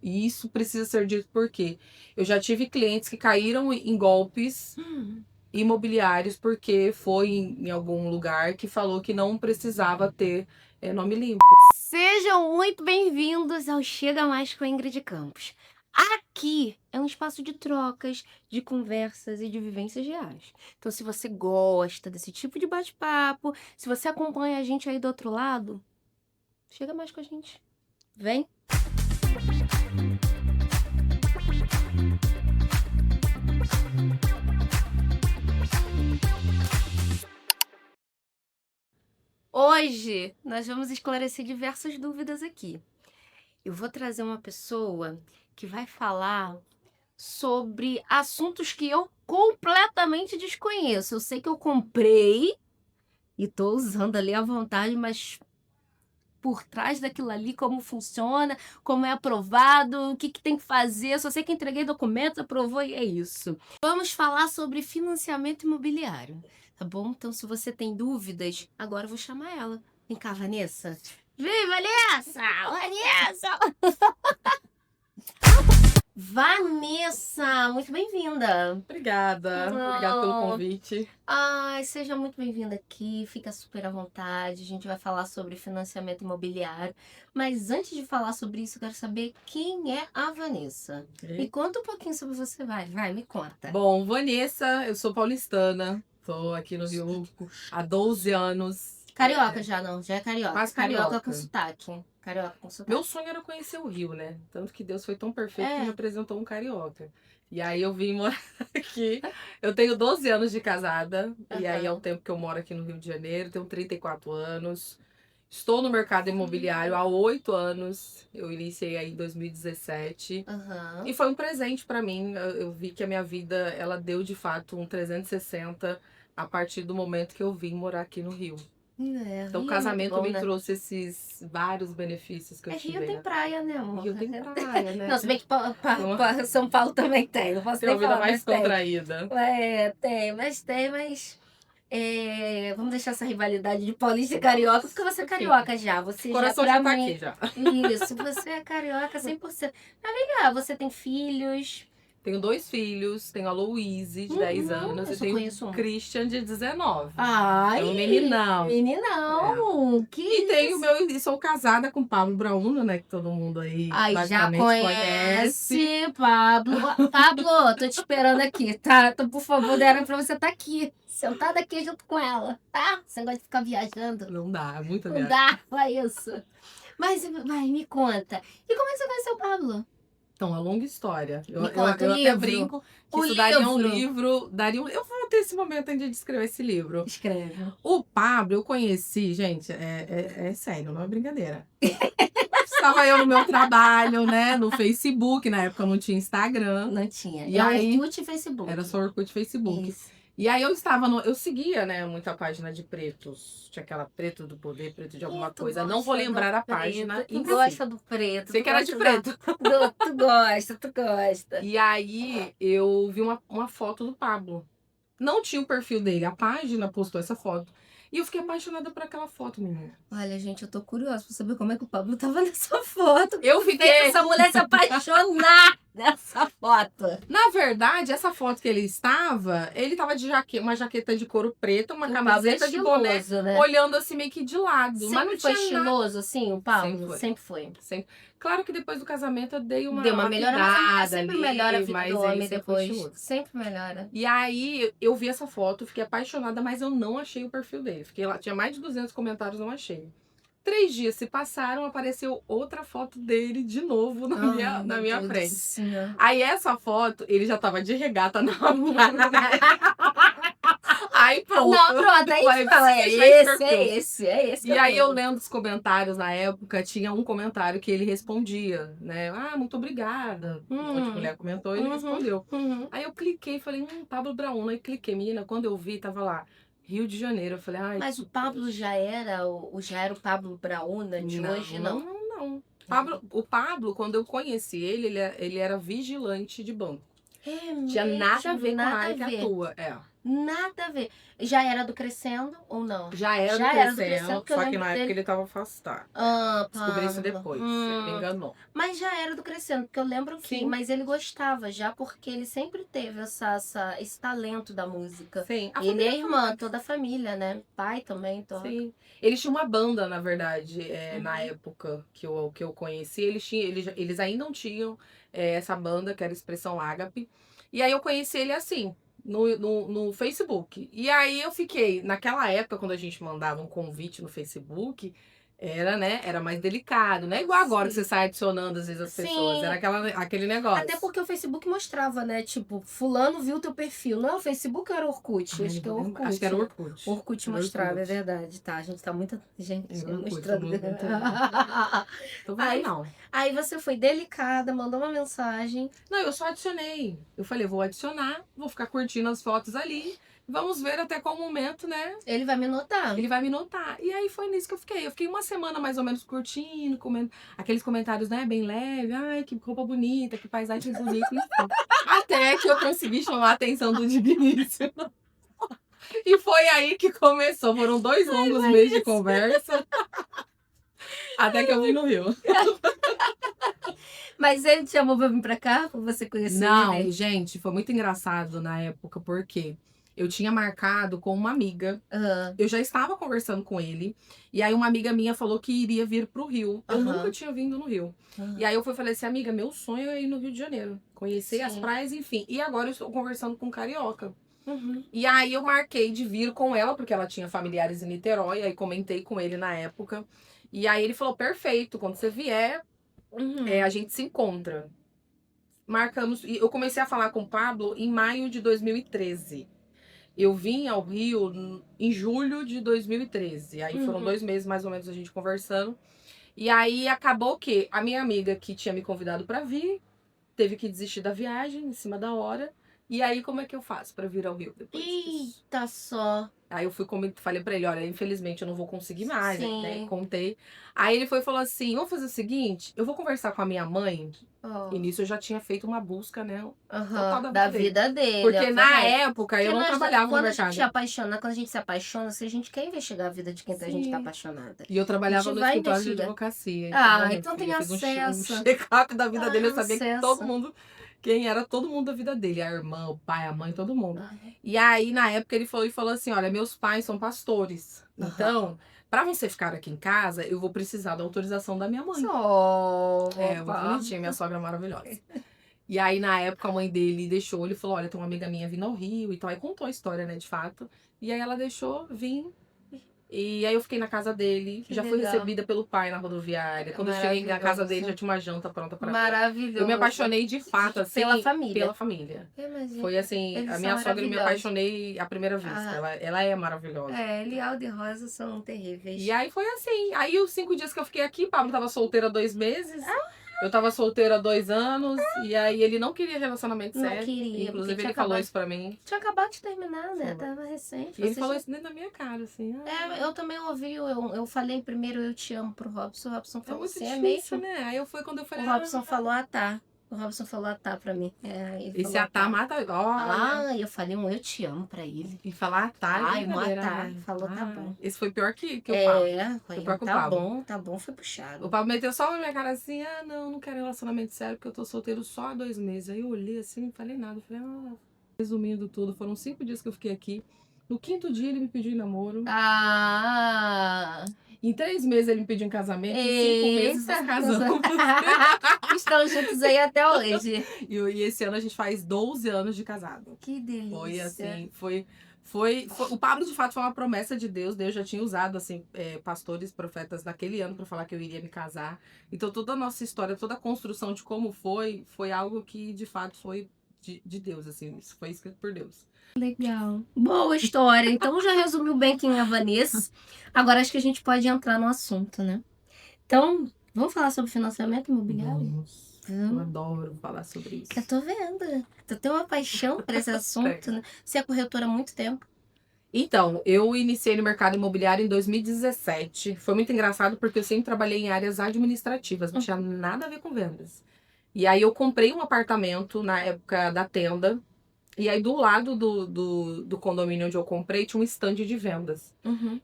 E isso precisa ser dito porque eu já tive clientes que caíram em golpes imobiliários porque foi em algum lugar que falou que não precisava ter nome limpo. Sejam muito bem-vindos ao Chega Mais com a Ingrid Campos. Aqui é um espaço de trocas, de conversas e de vivências reais. Então, se você gosta desse tipo de bate-papo, se você acompanha a gente aí do outro lado, chega mais com a gente. Vem! Hoje nós vamos esclarecer diversas dúvidas aqui. Eu vou trazer uma pessoa que vai falar sobre assuntos que eu completamente desconheço. Eu sei que eu comprei e tô usando ali à vontade, mas por trás daquilo ali, como funciona, como é aprovado, o que tem que fazer. Só sei que entreguei documentos, aprovou e é isso. Vamos falar sobre financiamento imobiliário, tá bom? Então, se você tem dúvidas, agora eu vou chamar ela. Vem cá, Vanessa. Vem, Vanessa! Vanessa! Vanessa, muito bem-vinda. Obrigada. Obrigada pelo convite. Ai, seja muito bem-vinda aqui, fica super à vontade. A gente vai falar sobre financiamento imobiliário. Mas antes de falar sobre isso, eu quero saber quem é a Vanessa. Me conta um pouquinho sobre você, vai, me conta. Bom, Vanessa, eu sou paulistana. Tô aqui no Rio há 12 anos. Carioca já, não? Já é carioca. Quase Carioca carioca. com sotaque. Carioca com sotaque. Meu sonho era conhecer o Rio, né? Tanto que Deus foi tão perfeito que me apresentou um carioca. E aí eu vim morar aqui. Eu tenho 12 anos de casada. E aí é o tempo que eu moro aqui no Rio de Janeiro. Tenho 34 anos. Estou no mercado imobiliário há 8 anos. Eu iniciei aí em 2017. E foi um presente para mim. Eu vi que a minha vida, ela deu de fato um 360 a partir do momento que eu vim morar aqui no Rio. Então o casamento me trouxe esses vários benefícios que eu tive. Rio tem praia, né, amor? Rio tem praia, né? Não, se bem que São Paulo também tem. Não posso Tem uma nem vida falar, mais mas contraída. tem, mas vamos deixar essa rivalidade de paulista e carioca, porque você é carioca já. Você Coração já tá aqui já. Isso, você é carioca 100%. Mas vem cá, você tem filhos? Tenho 2 filhos, tenho a Louise, de 10 anos, e tenho o Christian, de 19. Ai, é um meninão. Meninão! E sou casada com o Pablo Brauna, né? Que todo mundo aí já conhece. Pablo. Pablo, tô te esperando aqui, tá? Então, por favor, era pra você estar aqui, sentada aqui junto com ela, tá? Você gosta de ficar viajando? Não dá, é muita viagem. Não dá, é isso. Mas, vai, me conta. E como é que você conheceu o Pablo? Então, é uma longa história. Eu até brinco que isso daria um livro. Eu vou ter esse momento ainda de escrever esse livro. Escreve. O Pablo, eu conheci, gente, é sério, não é brincadeira. Estava eu no meu trabalho, né? No Facebook, na época não tinha Instagram. Não tinha. E aí, Orkut e Facebook. Era só Orkut e Facebook. Isso. E aí eu seguia, né, muita página de pretos. Tinha aquela preto do poder, preto de alguma coisa. Não vou lembrar a página. Tu gosta do preto. Sei que era de preto. Tu gosta. E aí eu vi uma foto do Pablo. Não tinha o perfil dele, a página postou essa foto. E eu fiquei apaixonada por aquela foto, menina. Olha, gente, eu tô curiosa pra saber como é que o Pablo tava nessa foto. Eu fiquei essa mulher se apaixonar nessa foto. Na verdade, essa foto que ele estava de uma jaqueta de couro preta, uma camiseta de boné, né? Olhando assim meio que de lado. Sempre mas não foi tinha estiloso, assim, o Pablo? Sempre foi. Claro que depois do casamento eu dei uma melhorada. Sempre melhora a vida do homem depois. Sempre melhora. E aí eu vi essa foto, fiquei apaixonada, mas eu não achei o perfil dele. Fiquei lá, tinha mais de 200 comentários, não achei. 3 dias se passaram, apareceu outra foto dele de novo na minha frente. Aí essa foto, ele já tava de regata na praia. Aí pronto. Não, pronto, aí é esse. E aí eu lendo os comentários na época, tinha um comentário que ele respondia, né? Ah, muito obrigada. Outra mulher comentou e ele respondeu. Aí eu cliquei e falei, Pablo Brauna. Aí cliquei, menina, quando eu vi, tava lá. Rio de Janeiro. Eu falei, ai. Mas o Pablo já era o Pablo Brauna de hoje, não? Não. O Pablo, quando eu conheci ele era vigilante de banco. É mesmo? Tinha nada a ver com a área que atua. Nada a ver. Já era do Crescendo ou não? Já era Já do era do Crescendo, Crescendo, porque eu só que lembro na época dele. ele tava afastado. Ah, Descobri isso Pablo. depois, ele me enganou. Mas já era do Crescendo, porque eu lembro que... Sim. Mas ele gostava já, porque ele sempre teve esse talento da música. Sim. A Ele família é irmã, toda a família, né? Pai também toca. Sim. Eles tinham uma banda, na verdade, na Uhum. época que eu conheci. Eles ainda não tinham essa banda, que era Expressão Ágape. E aí eu conheci ele assim, no Facebook. E aí eu fiquei, naquela época, quando a gente mandava um convite no Facebook, era mais delicado, não é igual agora que Sim. você sai adicionando às vezes as pessoas. Sim. Era aquele negócio. Até porque o Facebook mostrava, né? Tipo, fulano viu teu perfil. Não, o Facebook era Orkut. Ai, Acho que é não lembro. Orkut. Acho que era né? Orkut. Orkut Era mostrava, Orkut. é verdade. Tá, a gente tá muita gente Era Orkut, mostrando. muito. Tô vendo, Aí, não. aí você foi delicada, mandou uma mensagem. Não, eu só adicionei. Eu falei, vou adicionar, vou ficar curtindo as fotos ali. Vamos ver até qual momento, né? Ele vai me notar. Ele vai me notar. E aí foi nisso que eu fiquei. Eu fiquei uma semana mais ou menos curtindo, comendo aqueles comentários, né? Bem leve. Ai, que roupa bonita, que paisagem bonita. Enfim. Até que eu consegui chamar a atenção do Digníssimo. E foi aí que começou. Foram 2 longos meses de conversa. Até que eu vim no Rio. Mas ele te chamou pra vir pra cá? Pra você conhecer Não, ele? gente, foi muito engraçado na época, porque eu tinha marcado com uma amiga. Aham. Eu já estava conversando com ele. E aí uma amiga minha falou que iria vir pro Rio. Eu Aham. nunca tinha vindo no Rio. Aham. E aí eu falei assim, amiga, meu sonho é ir no Rio de Janeiro. Conhecer as Sim. praias, enfim. E agora eu estou conversando com um carioca. Uhum. E aí eu marquei de vir com ela, porque ela tinha familiares em Niterói. Aí comentei com ele na época. E aí ele falou, perfeito, quando você vier, Uhum. a gente se encontra. Marcamos. E eu comecei a falar com o Pablo em maio de 2013. Eu vim ao Rio em julho de 2013. Aí foram 2 meses mais ou menos a gente conversando. E aí acabou que a minha amiga que tinha me convidado pra vir teve que desistir da viagem em cima da hora. E aí como é que eu faço pra vir ao Rio depois disso? Eita só. Aí eu falei pra ele, olha, infelizmente eu não vou conseguir mais, né? Sim. Contei. Aí ele foi e falou assim, vamos fazer o seguinte, eu vou conversar com a minha mãe. Ó. E nisso eu já tinha feito uma busca, né? Aham, total da vida dele. Porque na obviamente. época eu Porque não trabalhava no quando a mercado. gente se apaixona, quando a gente se apaixona, se a gente quer investigar a vida de quem a gente tá Sim. apaixonada. E eu trabalhava no vai escritório de investigar. advocacia. Ah, minha então filha, tem eu fiz acesso. um check-up da vida dele, eu sabia que acesso. todo mundo, quem era todo mundo da vida dele, a irmã, o pai, a mãe, todo mundo. Ah, E aí, na época, ele falou assim, olha, meus pais são pastores, Aham. então, pra você ficar aqui em casa, eu vou precisar da autorização da minha mãe. Só. Muito bonitinha, minha sogra é maravilhosa. E aí, na época, a mãe dele deixou, ele falou, olha, tem uma amiga minha vindo ao Rio e tal. Aí contou a história, né, de fato. E aí ela deixou, vim. E aí eu fiquei na casa dele. Que já fui legal. recebida pelo pai na rodoviária. Quando eu cheguei na casa Maravilhoso. dele, já tinha uma janta pronta pra mim. Maravilhoso. Eu me apaixonei de fato, assim. Pela família. Pela família. Imagina. Foi assim, Eles a são minha sogra eu me maravilhosos. apaixonei à primeira vista. Ah. Ela é maravilhosa. Lialda e Rosa são terríveis. E aí foi assim. Aí os 5 dias que eu fiquei aqui, Pablo tava solteira há 2 meses. Eu tava solteira há 2 anos. E aí ele não queria relacionamento Não sério. queria, Inclusive porque ele tinha falou acabado- isso pra mim. Tinha acabado de terminar, né? Foi. Tava recente. E ele Vocês falou já- isso dentro da minha cara, assim. Eu também ouvi, eu falei primeiro eu te amo pro Robson. O Robson É falou muito assim, é difícil, mesmo? né? Aí foi quando eu falei. O Robson falou, tá. O Robson falou, tá pra mim. Ele Esse falou, atá mata. Olha. eu falei eu te amo pra ele. E falar tá. Ai, brincadeira, matar. né? Falou, tá bom. Esse foi pior que eu falo. Foi, Foi pior que o Pablo. tá bom, foi puxado. O Pablo meteu só na minha cara assim, não quero relacionamento sério, porque eu tô solteiro só há 2 meses. Aí eu olhei assim, não falei nada. Falei, resumindo tudo, foram 5 dias que eu fiquei aqui. No 5º dia ele me pediu em namoro. Em 3 meses ele me pediu em casamento. Em 5 meses nós casamos. Estão juntos aí até hoje. E esse ano a gente faz 12 anos de casado. Que delícia. Foi assim, foi o Pablo de fato foi uma promessa de Deus. Deus já tinha usado assim pastores, profetas naquele ano para falar que eu iria me casar. Então toda a nossa história, toda a construção de como foi algo que de fato foi de Deus, assim, isso foi escrito por Deus. Legal. Boa história. Então já resumiu bem quem é a Vanessa. Agora acho que a gente pode entrar no assunto, né? Então, vamos falar sobre financiamento imobiliário? Eu adoro falar sobre isso. Que eu tô vendo. Tu tem uma paixão por esse assunto, né? Você é corretora há muito tempo. Então, eu iniciei no mercado imobiliário em 2017. Foi muito engraçado porque eu sempre trabalhei em áreas administrativas, não tinha nada a ver com vendas. E aí eu comprei um apartamento na época da tenda. E aí, do lado do condomínio onde eu comprei, tinha um stand de vendas.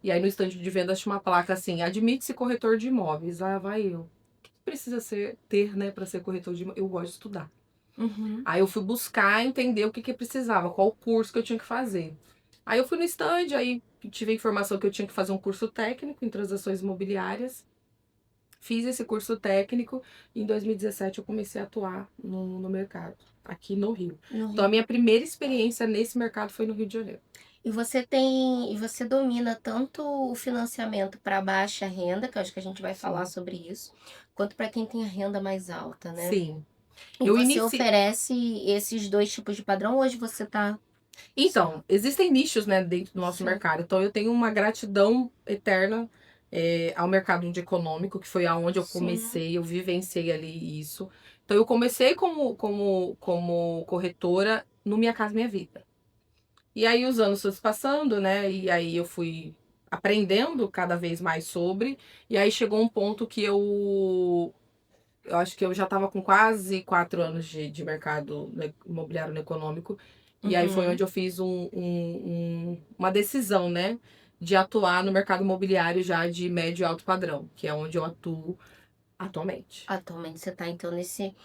E aí, no stand de vendas, tinha uma placa assim: admite-se corretor de imóveis. Ah, vai eu. O que precisa ter, né, para ser corretor de imóveis? Eu gosto de estudar. Aí, eu fui buscar entender o que precisava, qual o curso que eu tinha que fazer. Aí, eu fui no stand, aí tive a informação que eu tinha que fazer um curso técnico em transações imobiliárias. Fiz esse curso técnico e em 2017 eu comecei a atuar no mercado, aqui no Rio. Então, a minha primeira experiência nesse mercado foi no Rio de Janeiro. E você domina tanto o financiamento para baixa renda, que eu acho que a gente vai falar sobre isso, quanto para quem tem a renda mais alta, né? Sim. E você oferece esses dois tipos de padrão, hoje você tá... Então, existem nichos, né, dentro do nosso mercado. Então, eu tenho uma gratidão eterna ao mercado econômico, que foi aonde eu comecei, eu vivenciei ali isso. Então, eu comecei como corretora no Minha Casa Minha Vida. E aí, os anos foram se passando, né, e aí eu fui aprendendo cada vez mais sobre. E aí, chegou um ponto que eu acho que eu já estava com quase 4 anos de mercado imobiliário econômico. E aí foi onde eu fiz uma decisão, né? De atuar no mercado imobiliário já de médio e alto padrão, que é onde eu atuo atualmente. Atualmente você está, então, nesse...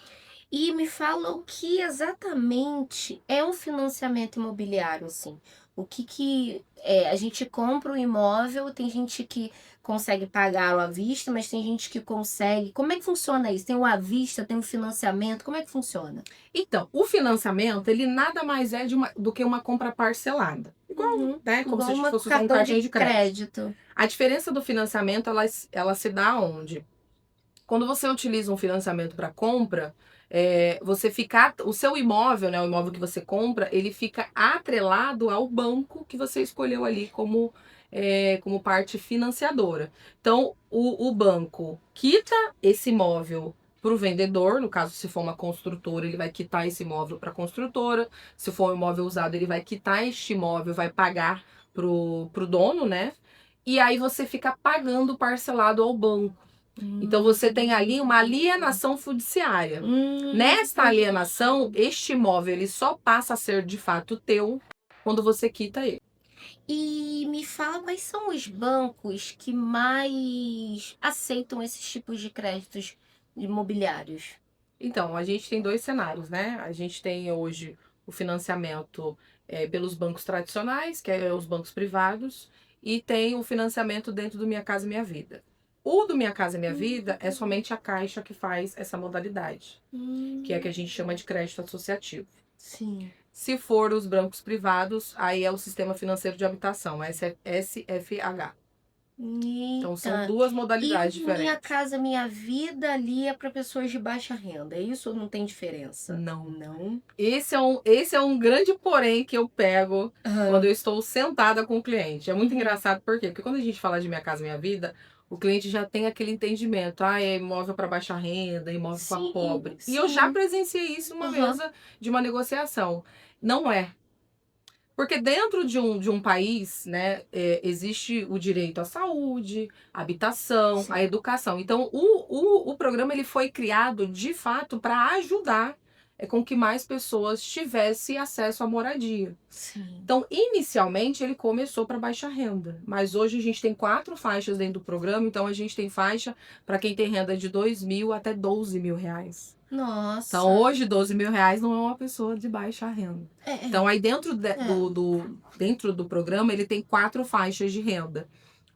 E me fala o que exatamente é um financiamento imobiliário, assim. O que a gente compra um imóvel, tem gente que consegue pagar à vista, mas tem gente que consegue... Como é que funciona isso? Tem o à vista, tem o financiamento, como é que funciona? Então, o financiamento, ele nada mais é do que uma compra parcelada. Igual, né? Como se a gente fosse usar um cartão de crédito. A diferença do financiamento, ela se dá onde? Quando você utiliza um financiamento para compra, o seu imóvel, né, o imóvel que você compra, ele fica atrelado ao banco que você escolheu ali como parte financiadora. Então, o banco quita esse imóvel para o vendedor, no caso, se for uma construtora, ele vai quitar esse imóvel para a construtora. Se for um imóvel usado, ele vai quitar este imóvel, vai pagar pro dono, né? E aí você fica pagando parcelado ao banco. Então você tem ali uma alienação fiduciária. Nesta alienação, este imóvel ele só passa a ser de fato teu quando você quita ele. E me fala quais são os bancos que mais aceitam esses tipos de créditos imobiliários. Então, a gente tem 2 cenários, né? A gente tem hoje o financiamento pelos bancos tradicionais, que é os bancos privados, e tem o financiamento dentro do Minha Casa Minha Vida. O do Minha Casa Minha Vida é somente a Caixa que faz essa modalidade, que é a que a gente chama de crédito associativo. Sim. Se for os bancos privados, aí é o Sistema Financeiro de Habitação, SFH. Então são 2 modalidades diferentes. Minha Casa Minha Vida ali é para pessoas de baixa renda, é isso ou não tem diferença? Não. Esse é um grande porém que eu pego quando eu estou sentada com o cliente. É muito engraçado, por quê? Porque quando a gente fala de Minha Casa Minha Vida, o cliente já tem aquele entendimento. Ah, é imóvel para baixa renda, imóvel para pobre. E eu já presenciei isso numa mesa de uma negociação. Não é. Porque dentro de um país, né, existe o direito à saúde, à habitação, à educação. Então, o programa ele foi criado, de fato, para ajudar com que mais pessoas tivessem acesso à moradia. Sim. Então, inicialmente, ele começou para baixa renda. Mas hoje a gente tem 4 faixas dentro do programa. Então, a gente tem faixa para quem tem renda de R$2.000 até R$12.000. Nossa. Então, hoje, R$12.000 não é uma pessoa de baixa renda. Então, aí dentro do programa, ele tem 4 faixas de renda.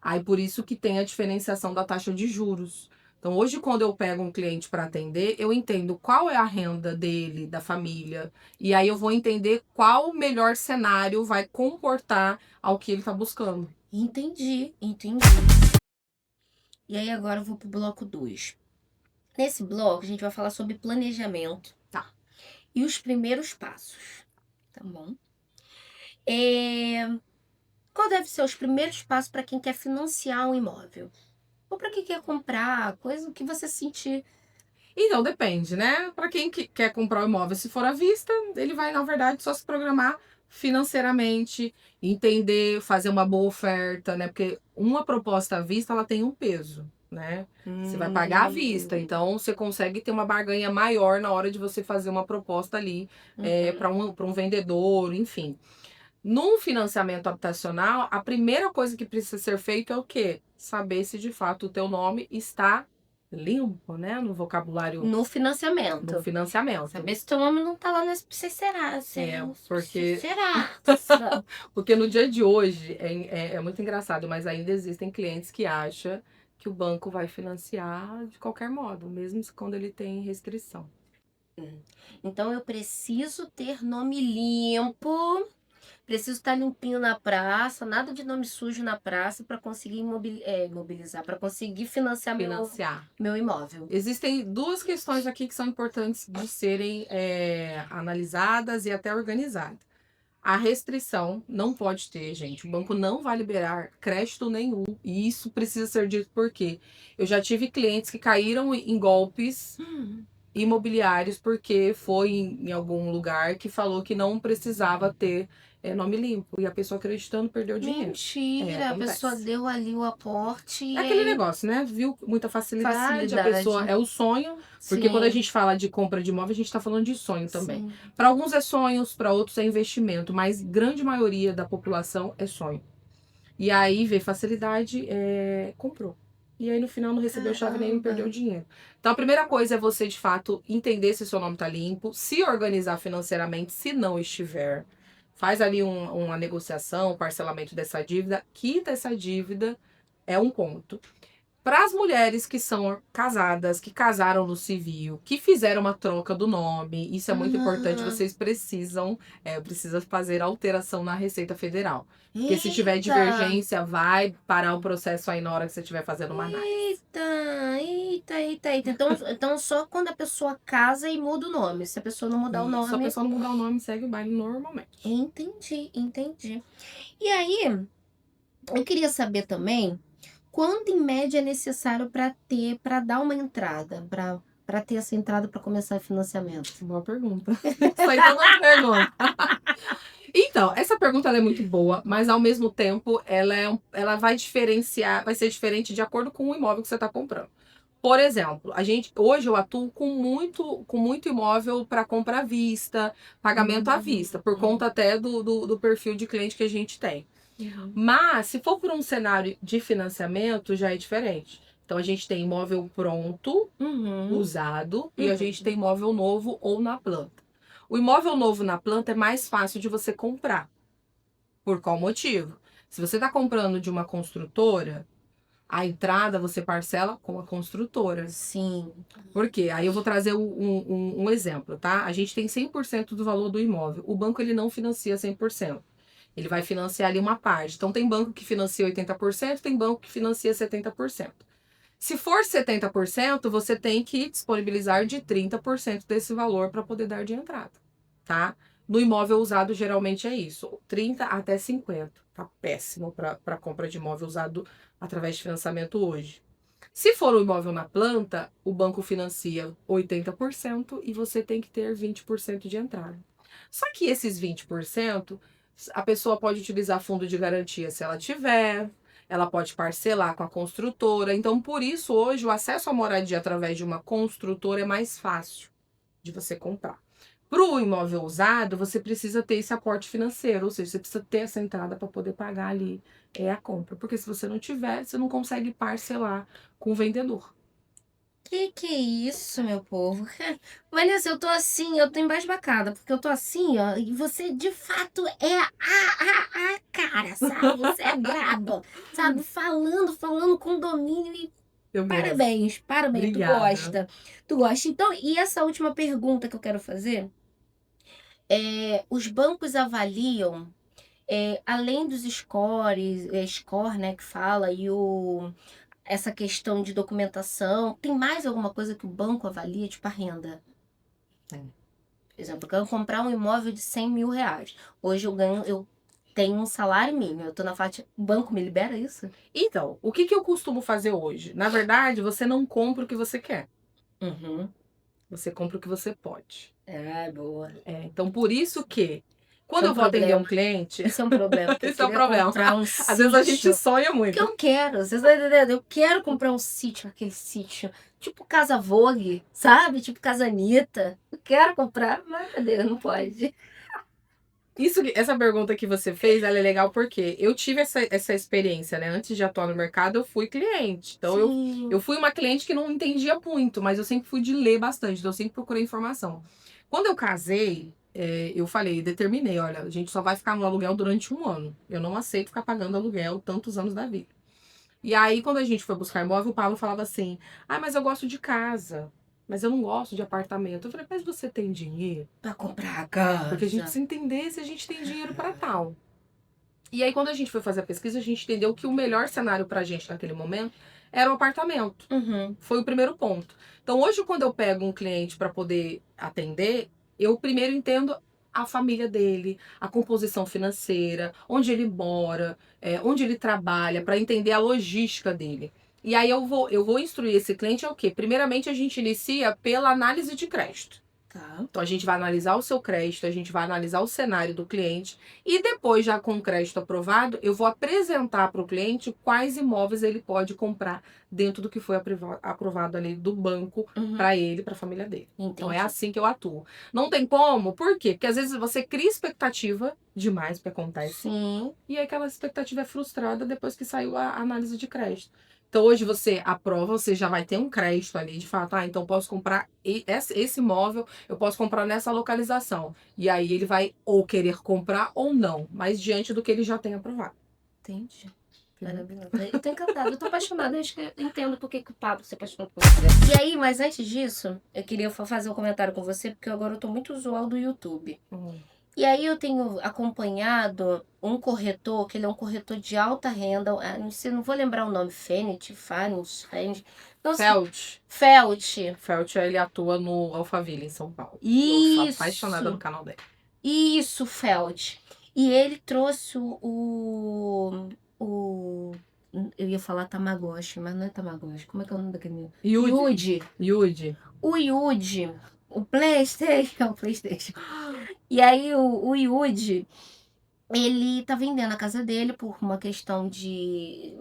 Aí, por isso que tem a diferenciação da taxa de juros. Então, hoje, quando eu pego um cliente para atender, eu entendo qual é a renda dele, da família. E aí, eu vou entender qual o melhor cenário vai comportar ao que ele está buscando. Entendi. E aí, agora eu vou pro bloco 2. Nesse bloco, a gente vai falar sobre planejamento. Tá. E os primeiros passos. Tá bom? Qual deve ser os primeiros passos para quem quer financiar um imóvel? Ou para quem quer comprar, coisa que você sentir. Então, depende, né? Para quem quer comprar o imóvel, se for à vista, ele vai, na verdade, só se programar financeiramente, entender, fazer uma boa oferta, né? Porque uma proposta à vista, ela tem um peso. né? Você vai pagar à vista, então você consegue ter uma barganha maior na hora de você fazer uma proposta ali para um vendedor, enfim. No financiamento habitacional, a primeira coisa que precisa ser feita é o quê? Saber se de fato o teu nome está limpo, né? No vocabulário. No financiamento. No financiamento. Saber se teu nome não tá lá nesse. Será? Porque. Será? Porque no dia de hoje é muito engraçado, mas ainda existem clientes que acham que o banco vai financiar de qualquer modo, mesmo quando ele tem restrição. Então eu preciso ter nome limpo. Preciso estar limpinho na praça, nada de nome sujo na praça para conseguir imobilizar, para conseguir financiar meu imóvel. Existem duas questões aqui que são importantes de serem analisadas e até organizadas. A restrição não pode ter, gente. O banco não vai liberar crédito nenhum. E isso precisa ser dito porque eu já tive clientes que caíram em golpes imobiliários porque foi em algum lugar que falou que não precisava ter nome limpo. E a pessoa acreditando perdeu dinheiro. Mentira, a pessoa deu ali o aporte. É aquele negócio, né? Viu muita facilidade. A pessoa é o sonho. Porque quando a gente fala de compra de imóvel, a gente está falando de sonho também. Para alguns é sonhos, para outros é investimento. Mas grande maioria da população é sonho. E aí vê facilidade, comprou. E aí no final não recebeu chave nenhuma e perdeu o dinheiro. Então a primeira coisa é você de fato entender se seu nome está limpo, se organizar financeiramente, se não estiver. Faz ali uma negociação, um parcelamento dessa dívida, quita essa dívida, é um ponto. Para as mulheres que são casadas, que casaram no civil, que fizeram uma troca do nome, isso é muito importante, vocês precisam fazer alteração na Receita Federal. Porque se tiver divergência, vai parar o processo aí na hora que você estiver fazendo uma análise. Eita. Então só quando a pessoa casa e muda o nome. Se a pessoa não mudar o nome... Se a pessoa não mudar o nome, segue o baile normalmente. Entendi. E aí, eu queria saber também... Quando em média é necessário para dar uma entrada, para ter essa entrada para começar o financiamento? Boa pergunta. Isso aí é uma pergunta. Então, essa pergunta ela é muito boa, mas ao mesmo tempo ela vai ser diferente de acordo com o imóvel que você está comprando. Por exemplo, hoje eu atuo com muito imóvel para compra à vista, pagamento à vista, por conta até do perfil de cliente que a gente tem. Mas, se for por um cenário de financiamento, já é diferente. Então, a gente tem imóvel pronto, usado, e a gente tem imóvel novo ou na planta. O imóvel novo na planta é mais fácil de você comprar. Por qual motivo? Se você está comprando de uma construtora, a entrada você parcela com a construtora. Sim. Por quê? Aí eu vou trazer um exemplo, tá? A gente tem 100% do valor do imóvel. O banco ele não financia 100%. Ele vai financiar ali uma parte. Então, tem banco que financia 80%, tem banco que financia 70%. Se for 70%, você tem que disponibilizar de 30% desse valor para poder dar de entrada, tá? No imóvel usado, geralmente é isso, 30% até 50%. Tá péssimo para compra de imóvel usado através de financiamento hoje. Se for um imóvel na planta, o banco financia 80% e você tem que ter 20% de entrada. Só que esses 20%, a pessoa pode utilizar fundo de garantia se ela tiver, ela pode parcelar com a construtora. Então, por isso, hoje, o acesso à moradia através de uma construtora é mais fácil de você comprar. Para o imóvel usado, você precisa ter esse aporte financeiro, ou seja, você precisa ter essa entrada para poder pagar ali a compra. Porque se você não tiver, você não consegue parcelar com o vendedor. Que é isso, meu povo? Vanessa, eu tô assim, eu tô embasbacada, porque eu tô assim, ó, e você de fato é a cara, sabe? Você é braba, sabe? Falando com domínio e parabéns, Obrigada. Tu gosta. Então, e essa última pergunta que eu quero fazer, os bancos avaliam, além dos scores, score, né, que fala, e essa questão de documentação, tem mais alguma coisa que o banco avalia, tipo a renda? Por exemplo, eu quero comprar um imóvel de 100 mil reais. Hoje eu tenho um salário mínimo, eu tô na faixa... O banco me libera isso? Então, o que eu costumo fazer hoje? Na verdade, você não compra o que você quer. Você compra o que você pode. Boa. Então, por isso que Quando eu vou atender um cliente... Isso é um problema. Esse é o problema. Comprar um Às vezes a gente sonha muito. Que eu quero, vocês estão entendendo? Eu quero comprar um sítio, aquele sítio, tipo Casa Vogue, sabe? Tipo Casa Anitta. Eu quero comprar, mas cadê? Não pode. Essa pergunta que você fez, ela é legal porque eu tive essa experiência, né? Antes de atuar no mercado, eu fui cliente. Então, eu fui uma cliente que não entendia muito, mas eu sempre fui de ler bastante. Então, eu sempre procurei informação. Quando eu casei, eu falei, determinei, olha, a gente só vai ficar no aluguel durante 1 ano. Eu não aceito ficar pagando aluguel tantos anos da vida. E aí, quando a gente foi buscar imóvel, o Pablo falava assim, mas eu gosto de casa. Mas eu não gosto de apartamento. Eu falei, mas você tem dinheiro? Pra comprar a casa. Porque a gente precisa entender se a gente tem dinheiro para tal. E aí, quando a gente foi fazer a pesquisa, a gente entendeu que o melhor cenário pra gente naquele momento era o apartamento. Foi o primeiro ponto. Então, hoje, quando eu pego um cliente para poder atender, eu primeiro entendo a família dele, a composição financeira, onde ele mora, onde ele trabalha, para entender a logística dele. E aí eu vou instruir esse cliente o quê? Primeiramente, a gente inicia pela análise de crédito. Tá. Então, a gente vai analisar o seu crédito, a gente vai analisar o cenário do cliente e depois, já com o crédito aprovado, eu vou apresentar para o cliente quais imóveis ele pode comprar dentro do que foi aprovado ali do banco para ele, para a família dele. Entendi. Então, é assim que eu atuo. Não tem como, por quê? Porque às vezes você cria expectativa demais para acontece. Sim. E aí aquela expectativa é frustrada depois que saiu a análise de crédito. Então, hoje você aprova, você já vai ter um crédito ali de fato, então posso comprar esse imóvel, eu posso comprar nessa localização. E aí ele vai ou querer comprar ou não, mas diante do que ele já tem aprovado. Entendi. Maravilhoso. Eu tô encantada, eu tô apaixonada, eu acho que eu entendo por que o Pablo se apaixonou por você. E aí, mas antes disso, eu queria fazer um comentário com você, porque agora eu tô muito usual do YouTube. E aí eu tenho acompanhado um corretor, que ele é um corretor de alta renda, não vou lembrar o nome, Felt. Felt, ele atua no Alphaville, em São Paulo. Isso. Eu sou apaixonada no canal dele. Isso, Felt. E ele trouxe eu ia falar Tamagotchi, mas não é Tamagotchi. Como é que é o nome daquele? Yuji. O Yuji. O PlayStation. E aí o Yuji, ele tá vendendo a casa dele por uma questão de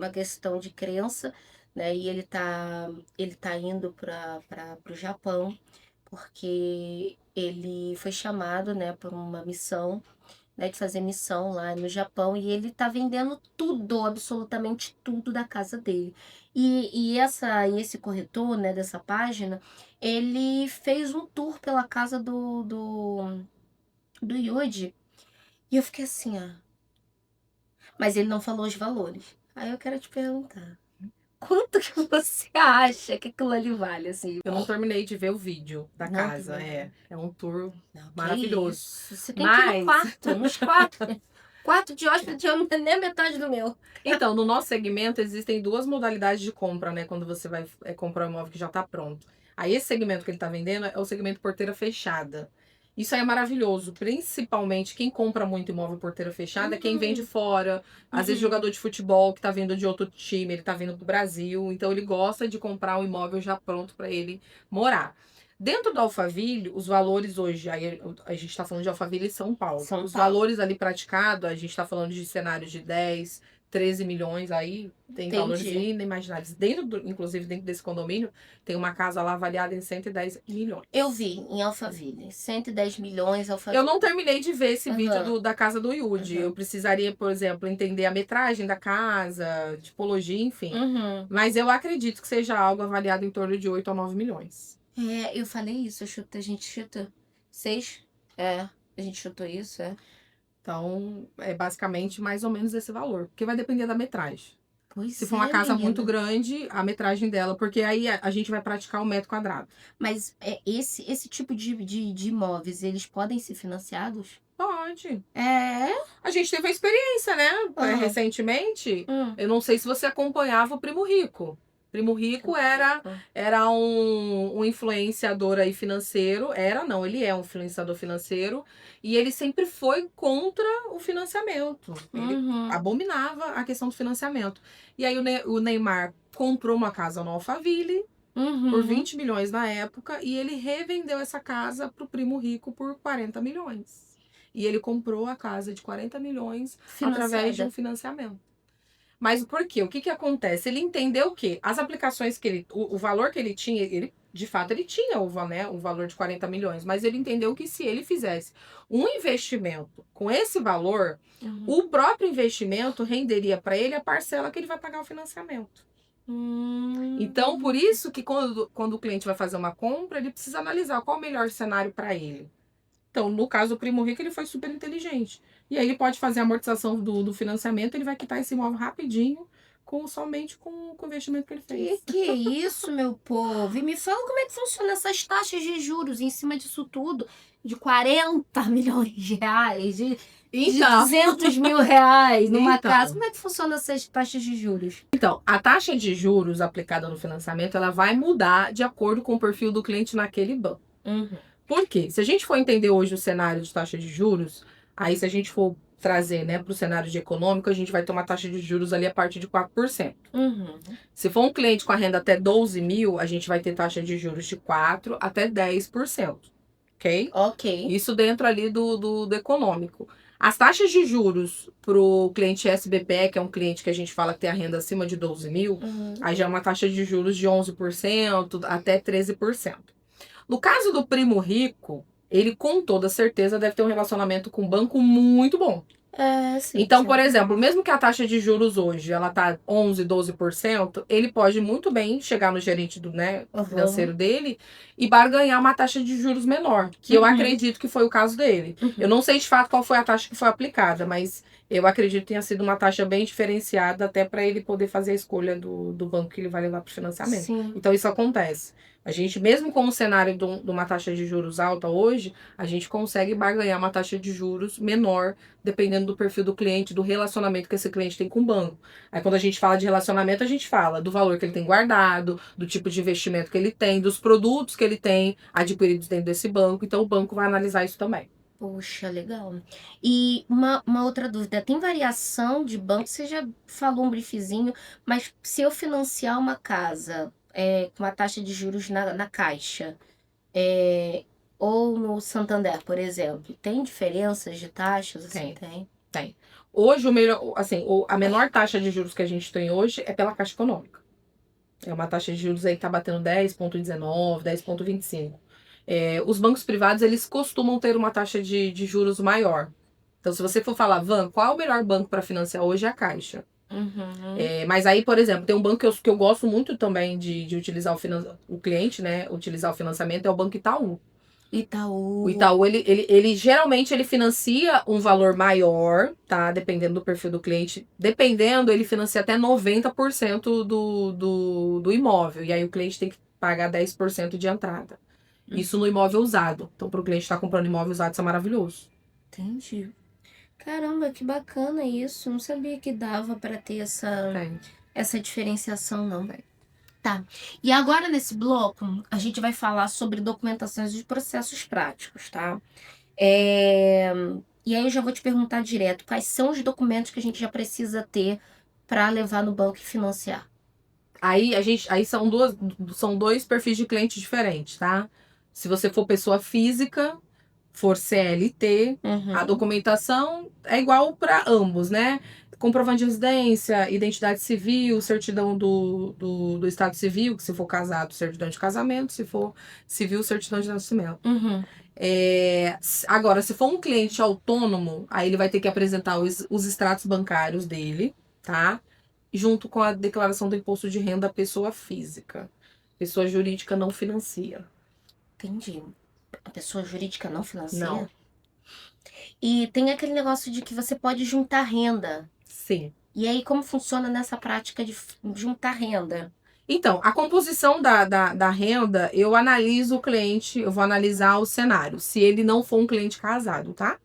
crença, né? E ele tá indo para o Japão porque ele foi chamado, né, por uma missão, né, de fazer missão lá no Japão, e ele tá vendendo tudo, absolutamente tudo da casa dele. E esse corretor, né, dessa página, ele fez um tour pela casa do Yuji, e eu fiquei assim, mas ele não falou os valores. Aí eu quero te perguntar, quanto que você acha que aquilo ali vale, assim? Eu não terminei de ver o vídeo da casa. É um tour maravilhoso. Você tem que ir no quarto, nos quartos. Quarto de hóspede não é nem a metade do meu. Então, no nosso segmento, existem 2 modalidades de compra, né? Quando você vai comprar um imóvel que já está pronto. Aí, esse segmento que ele está vendendo é o segmento porteira fechada. Isso aí é maravilhoso, principalmente quem compra muito imóvel porteira fechada é quem vem de fora. Às vezes jogador de futebol que tá vindo de outro time, ele tá vindo do Brasil, então ele gosta de comprar um imóvel já pronto para ele morar. Dentro do Alphaville, os valores hoje, aí a gente está falando de Alphaville e São Paulo. Os valores ali praticados, a gente está falando de cenários de 10, 13 milhões aí, tem valores inimagináveis. Inclusive dentro desse condomínio, tem uma casa lá avaliada em 110 milhões. Eu vi em Alphaville, 110 milhões Alphaville. Eu não terminei de ver esse vídeo da casa do Yuji. Eu precisaria, por exemplo, entender a metragem da casa, tipologia, enfim. Mas eu acredito que seja algo avaliado em torno de 8 a 9 milhões. Eu falei isso, a gente chuta 6. A gente chutou isso, Então, é basicamente mais ou menos esse valor. Porque vai depender da metragem. Se for uma Pois casa menina. muito grande, a metragem dela, porque aí a gente vai praticar o metro quadrado. Mas esse tipo de imóveis, eles podem ser financiados? Pode. É? A gente teve a experiência, né? Recentemente. Eu não sei se você acompanhava o Primo Rico. Primo Rico era um influenciador aí financeiro. Ele é um influenciador financeiro. E ele sempre foi contra o financiamento. Ele abominava a questão do financiamento. E aí o Neymar comprou uma casa no Alphaville por 20 milhões na época. E ele revendeu essa casa pro Primo Rico por 40 milhões. e ele comprou a casa de 40 milhões através de um financiamento. Mas por quê? O que que acontece? Ele entendeu que as aplicações que ele... O valor que ele tinha, ele, de fato, ele tinha o valor de 40 milhões, mas ele entendeu que se ele fizesse um investimento com esse valor, o próprio investimento renderia para ele a parcela que ele vai pagar o financiamento. Então, por isso que quando o cliente vai fazer uma compra, ele precisa analisar qual é o melhor cenário para ele. Então, no caso do Primo Rico, ele foi super inteligente. E aí ele pode fazer a amortização do financiamento, ele vai quitar esse imóvel rapidinho, somente com o investimento que ele fez. Que isso, meu povo? E me fala como é que funciona essas taxas de juros em cima disso tudo. De 40 milhões de reais, de 200 mil reais numa casa. Como é que funciona essas taxas de juros? Então, a taxa de juros aplicada no financiamento, ela vai mudar de acordo com o perfil do cliente naquele banco. Por quê? Se a gente for entender hoje o cenário de taxa de juros, aí se a gente for trazer, né, para o cenário de econômico, a gente vai ter uma taxa de juros ali a partir de 4%. Se for um cliente com a renda até 12 mil, a gente vai ter taxa de juros de 4% até 10%. Ok? Ok. Isso dentro ali do econômico. As taxas de juros para o cliente SBPE, que é um cliente que a gente fala que tem a renda acima de 12 mil, aí já é uma taxa de juros de 11% até 13%. No caso do Primo Rico, ele com toda certeza deve ter um relacionamento com um banco muito bom. Sim. Então, por exemplo, mesmo que a taxa de juros hoje ela tá 11%, 12%, ele pode muito bem chegar no gerente do financeiro dele e barganhar uma taxa de juros menor, que eu acredito que foi o caso dele. Eu não sei de fato qual foi a taxa que foi aplicada, mas eu acredito que tenha sido uma taxa bem diferenciada até para ele poder fazer a escolha do banco que ele vai levar para o financiamento. Sim. Então, isso acontece. A gente, mesmo com o cenário de uma taxa de juros alta hoje, a gente consegue barganhar uma taxa de juros menor, dependendo do perfil do cliente, do relacionamento que esse cliente tem com o banco. Aí, quando a gente fala de relacionamento, a gente fala do valor que ele tem guardado, do tipo de investimento que ele tem, dos produtos que ele tem adquiridos dentro desse banco. Então, o banco vai analisar isso também. Poxa, legal. E uma outra dúvida, tem variação de banco? Você já falou um briefzinho, mas se eu financiar uma casa com a taxa de juros na Caixa, ou no Santander, por exemplo, tem diferenças de taxas? Assim, tem. Hoje, a menor taxa de juros que a gente tem hoje é pela Caixa Econômica. É uma taxa de juros aí que tá batendo 10,19, 10,25. Os bancos privados, eles costumam ter uma taxa de juros maior. Então, se você for falar, Van, qual é o melhor banco para financiar hoje? É a Caixa. Mas aí, por exemplo, tem um banco que eu gosto muito também de utilizar o cliente, né? Utilizar o financiamento, é o Banco Itaú. O Itaú, ele geralmente ele financia um valor maior, tá? Dependendo do perfil do cliente. Dependendo, ele financia até 90% do imóvel. E aí o cliente tem que pagar 10% de entrada. Isso no imóvel usado. Então, para o cliente estar comprando imóvel usado, isso é maravilhoso. Entendi. Caramba, que bacana isso. Não sabia que dava para ter essa diferenciação, não. Tá. E agora, nesse bloco, a gente vai falar sobre documentações de processos práticos, tá? E aí eu já vou te perguntar direto, quais são os documentos que a gente já precisa ter para levar no banco e financiar? Aí são dois perfis de cliente diferentes, tá? Se você for pessoa física, for CLT, a documentação é igual para ambos, né? Comprovante de residência, identidade civil, certidão do Estado Civil, que se for casado, certidão de casamento, se for civil, certidão de nascimento. Agora, se for um cliente autônomo, aí ele vai ter que apresentar os extratos bancários dele, tá? Junto com a declaração do imposto de renda à pessoa física. Pessoa jurídica não financia. Entendi. A pessoa jurídica não financia? Não. E tem aquele negócio de que você pode juntar renda. Sim. E aí, como funciona nessa prática de juntar renda? Então, a composição da renda, eu analiso o cliente, eu vou analisar o cenário, se ele não for um cliente casado, tá?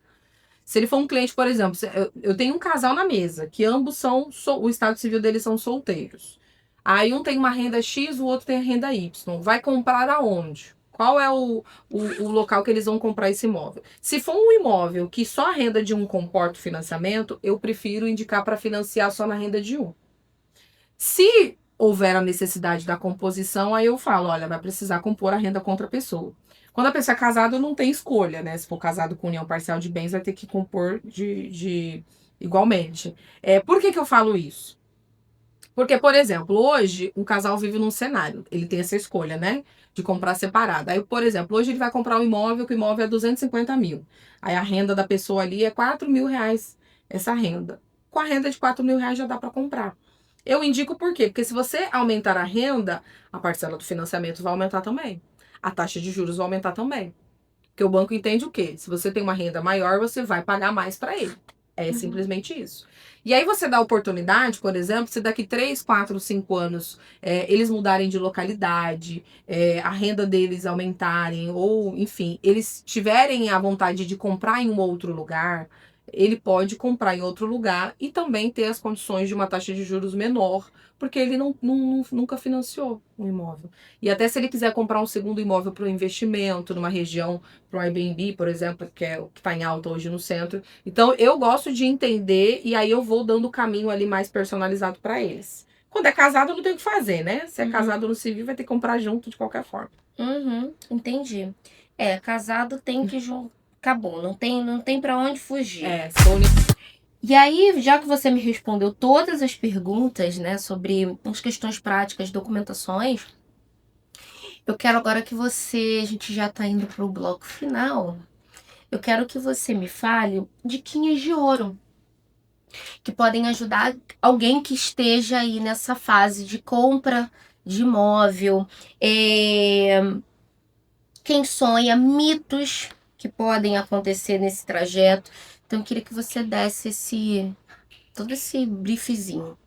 Se ele for um cliente, por exemplo, eu tenho um casal na mesa, que ambos o estado civil deles são solteiros. Aí um tem uma renda X, o outro tem a renda Y. Vai comprar aonde? Qual é o local que eles vão comprar esse imóvel? Se for um imóvel que só a renda de um comporta o financiamento, eu prefiro indicar para financiar só na renda de um. Se houver a necessidade da composição, aí eu falo, olha, vai precisar compor a renda contra a pessoa. Quando a pessoa é casada, não tem escolha, né? Se for casado com união parcial de bens, vai ter que compor igualmente. Por que eu falo isso? Porque, por exemplo, hoje um casal vive num cenário, ele tem essa escolha, né? De comprar separado. Aí, por exemplo, hoje ele vai comprar um imóvel, que o imóvel é 250 mil. Aí a renda da pessoa ali é 4 mil reais, essa renda. Com a renda de 4 mil reais já dá para comprar. Eu indico por quê? Porque se você aumentar a renda, a parcela do financiamento vai aumentar também. A taxa de juros vai aumentar também. Porque o banco entende o quê? Se você tem uma renda maior, você vai pagar mais para ele. É simplesmente isso. E aí você dá oportunidade, por exemplo, se daqui 3, 4, 5 anos eles mudarem de localidade, a renda deles aumentarem, ou, enfim, eles tiverem a vontade de comprar em um outro lugar, ele pode comprar em outro lugar e também ter as condições de uma taxa de juros menor, porque ele nunca financiou um imóvel. E até se ele quiser comprar um segundo imóvel para o investimento, numa região, para o Airbnb, por exemplo, que é o que está em alta hoje no centro. Então, eu gosto de entender e aí eu vou dando o caminho ali mais personalizado para eles. Quando é casado, não tem o que fazer, né? Se é casado no civil, vai ter que comprar junto de qualquer forma. Entendi. Casado tem que acabou, não tem para onde fugir. E aí, já que você me respondeu todas as perguntas, né, sobre as questões práticas, documentações, eu quero agora que a gente já está indo para o bloco final, eu quero que você me fale diquinhas de ouro que podem ajudar alguém que esteja aí nessa fase de compra de imóvel, quem sonha, mitos que podem acontecer nesse trajeto. Então, eu queria que você desse todo esse briefzinho.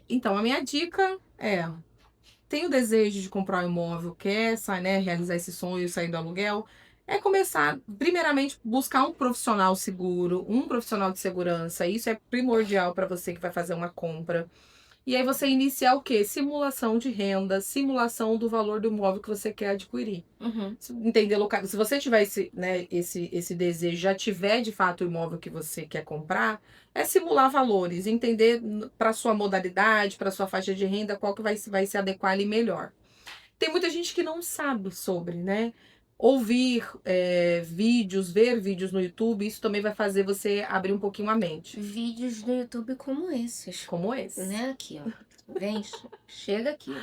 Então, a minha dica tem o desejo de comprar um imóvel, quer né, realizar esse sonho, sair do aluguel, começar, primeiramente, buscar um profissional seguro, um profissional de segurança. Isso é primordial para você que vai fazer uma compra. E aí você iniciar o quê? Simulação de renda, simulação do valor do imóvel que você quer adquirir. Entender local. Se você tiver esse desejo, já tiver de fato o imóvel que você quer comprar, simular valores, entender para sua modalidade, para sua faixa de renda, qual que vai se adequar ali melhor. Tem muita gente que não sabe sobre, né? Ouvir vídeos, ver vídeos no YouTube, isso também vai fazer você abrir um pouquinho a mente. Vídeos no YouTube como esses. Como esse. Né? Aqui, ó. Vem, chega aqui.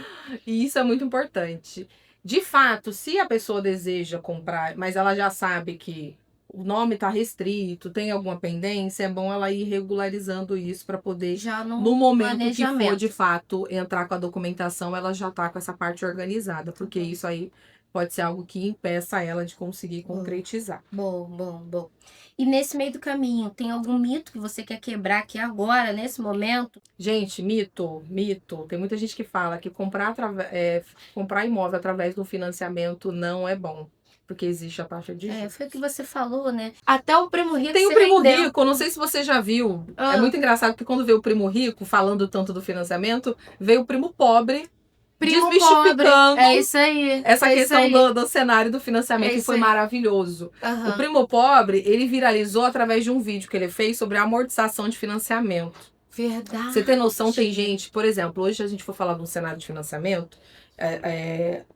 E isso é muito importante. De fato, se a pessoa deseja comprar, mas ela já sabe que o nome está restrito, tem alguma pendência, é bom ela ir regularizando isso para poder, já no momento que for de fato entrar com a documentação, ela já está com essa parte organizada, porque isso aí pode ser algo que impeça ela de conseguir concretizar. Bom. E nesse meio do caminho, tem algum mito que você quer quebrar aqui agora, nesse momento? Gente, mito. Tem muita gente que fala que comprar imóvel através do financiamento não é bom. Porque existe a taxa de juros. Foi o que você falou, né? Até o Primo Rico. Tem o Primo Rico, não sei se você já viu. É muito engraçado que quando veio o Primo Rico, falando tanto do financiamento, veio o Primo Pobre. Desmistificando é isso aí, essa questão do cenário do financiamento, que foi maravilhoso. O Primo Pobre, ele viralizou através de um vídeo que ele fez sobre a amortização de financiamento. Verdade. Você tem noção, tem gente, por exemplo, hoje a gente for falar de um cenário de financiamento,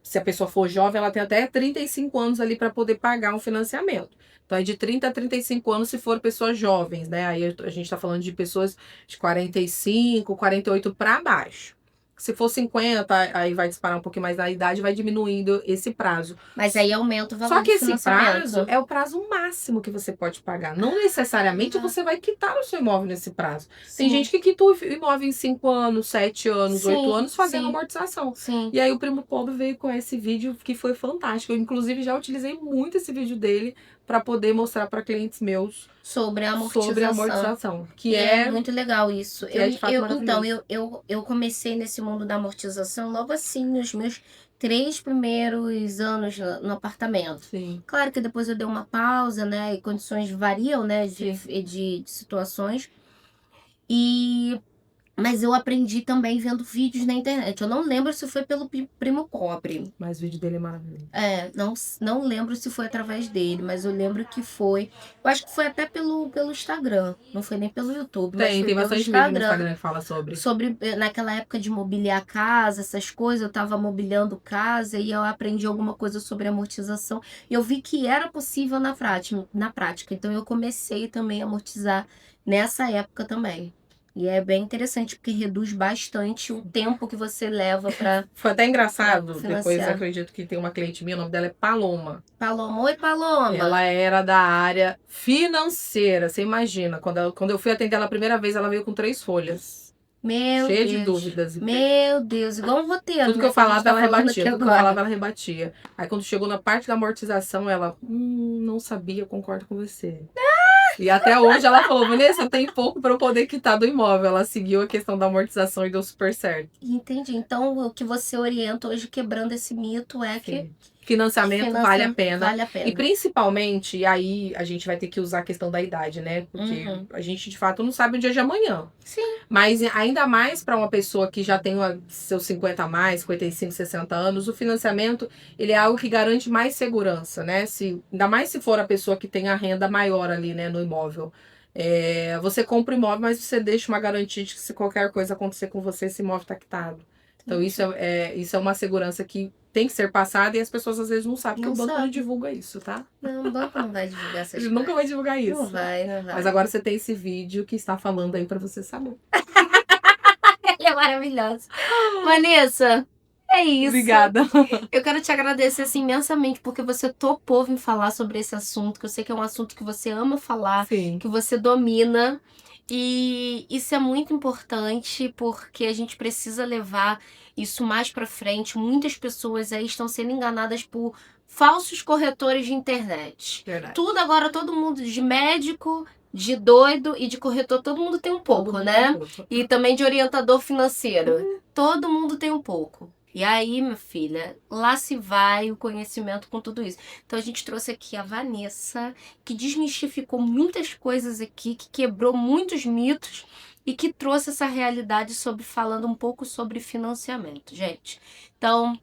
se a pessoa for jovem, ela tem até 35 anos ali para poder pagar um financiamento. Então, é de 30 a 35 anos se for pessoas jovens, né? Aí a gente está falando de pessoas de 45, 48 para baixo. Se for 50, aí vai disparar um pouquinho mais na idade, vai diminuindo esse prazo. Mas aí aumenta o valor. Só que esse prazo é o prazo máximo que você pode pagar. Não necessariamente você vai quitar o seu imóvel nesse prazo. Tem gente que quita o imóvel em 5 anos, 7 anos, 8 anos, fazendo amortização. E aí o Primo Pobre veio com esse vídeo que foi fantástico. Eu, inclusive, já utilizei muito esse vídeo dele para poder mostrar para clientes meus sobre a amortização. Que é muito legal isso. Então, eu comecei nesse mundo da amortização logo assim, nos meus 3 primeiros anos no apartamento. Claro que depois eu dei uma pausa, né? E condições variam, né? De situações. E Mas eu aprendi também vendo vídeos na internet. Eu não lembro se foi pelo Primo Cobre. Mas o vídeo dele é maravilhoso. Não lembro se foi através dele, mas eu lembro que foi. Eu acho que foi até pelo Instagram. Não foi nem pelo YouTube, mas foi Tem pelo bastante vídeo no Instagram que fala sobre naquela época de mobiliar casa, essas coisas. Eu tava mobiliando casa e eu aprendi alguma coisa sobre amortização. E eu vi que era possível na prática. Então eu comecei também a amortizar nessa época também. E é bem interessante, porque reduz bastante o tempo que você leva para Foi até engraçado. financiar. Depois eu acredito que tem uma cliente minha, o nome dela é Paloma. Paloma, oi Paloma. Ela era da área financeira. Você imagina, quando eu fui atender ela a primeira vez, ela veio com 3 folhas. Cheia de dúvidas. Meu Deus, igual um roteiro. Tudo que eu falava, ela rebatia. Tudo que eu falava, ela rebatia. Aí quando chegou na parte da amortização, ela, não sabia, concordo com você. E até hoje ela falou, Vanessa, tem pouco para eu poder quitar do imóvel. Ela seguiu a questão da amortização e deu super certo. Entendi. Então, o que você orienta hoje, quebrando esse mito, é que financiamento vale a pena. Vale a pena. E principalmente, e aí a gente vai ter que usar a questão da idade, né? Porque a gente, de fato, não sabe o dia de amanhã. Sim. Mas ainda mais para uma pessoa que já tem seus 50 a mais, 55, 60 anos, o financiamento, ele é algo que garante mais segurança, né? Ainda mais se for a pessoa que tem a renda maior ali, né, no imóvel. Você compra o imóvel, mas você deixa uma garantia de que se qualquer coisa acontecer com você, esse imóvel está quitado. Então, isso é uma segurança que tem que ser passada e as pessoas às vezes não sabem, porque o banco não divulga isso, tá? Não, o banco não vai divulgar essas coisas. Ele nunca vai divulgar isso. Não vai. Mas agora você tem esse vídeo que está falando aí para você saber. Ele é maravilhoso. Vanessa, é isso. Obrigada. Eu quero te agradecer assim, imensamente, porque você topou vir falar sobre esse assunto, que eu sei que é um assunto que você ama falar, Sim. que você domina. E isso é muito importante, porque a gente precisa levar isso mais para frente. Muitas pessoas aí estão sendo enganadas por falsos corretores de internet. Verdade. Tudo agora, todo mundo, de médico, de doido e de corretor, todo mundo tem um pouco, né? E também de orientador financeiro. Todo mundo tem um pouco. E aí, minha filha, lá se vai o conhecimento com tudo isso. Então a gente trouxe aqui a Vanessa, que desmistificou muitas coisas aqui, que quebrou muitos mitos e que trouxe essa realidade falando um pouco sobre financiamento, gente. Então,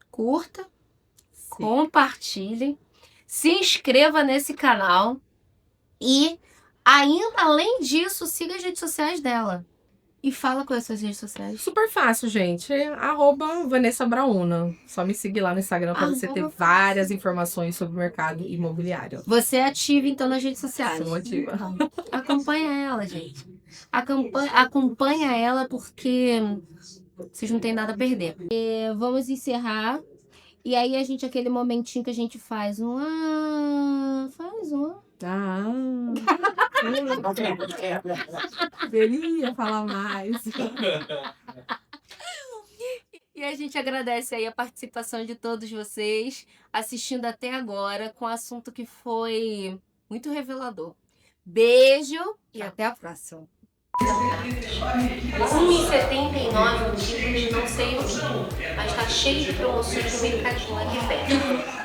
curta, compartilhem, se inscreva nesse canal e, ainda além disso, siga as redes sociais dela. E fala quais são as redes sociais. Super fácil, gente. @Vanessa Brauna. Só me seguir lá no Instagram para você ter várias informações sobre o mercado imobiliário. Você é ativa, então, nas redes sociais? Sou ativa. Então, acompanha ela, gente. Acompanha ela porque vocês não têm nada a perder. Vamos encerrar. E aí, aquele momentinho que a gente faz faz um. Queria falar mais. E a gente agradece aí a participação de todos vocês, assistindo até agora, com um assunto que foi muito revelador. Beijo e até a próxima. 1,79 tipos, não sei o que, mas tá cheio de promoções no mercadinho aqui perto.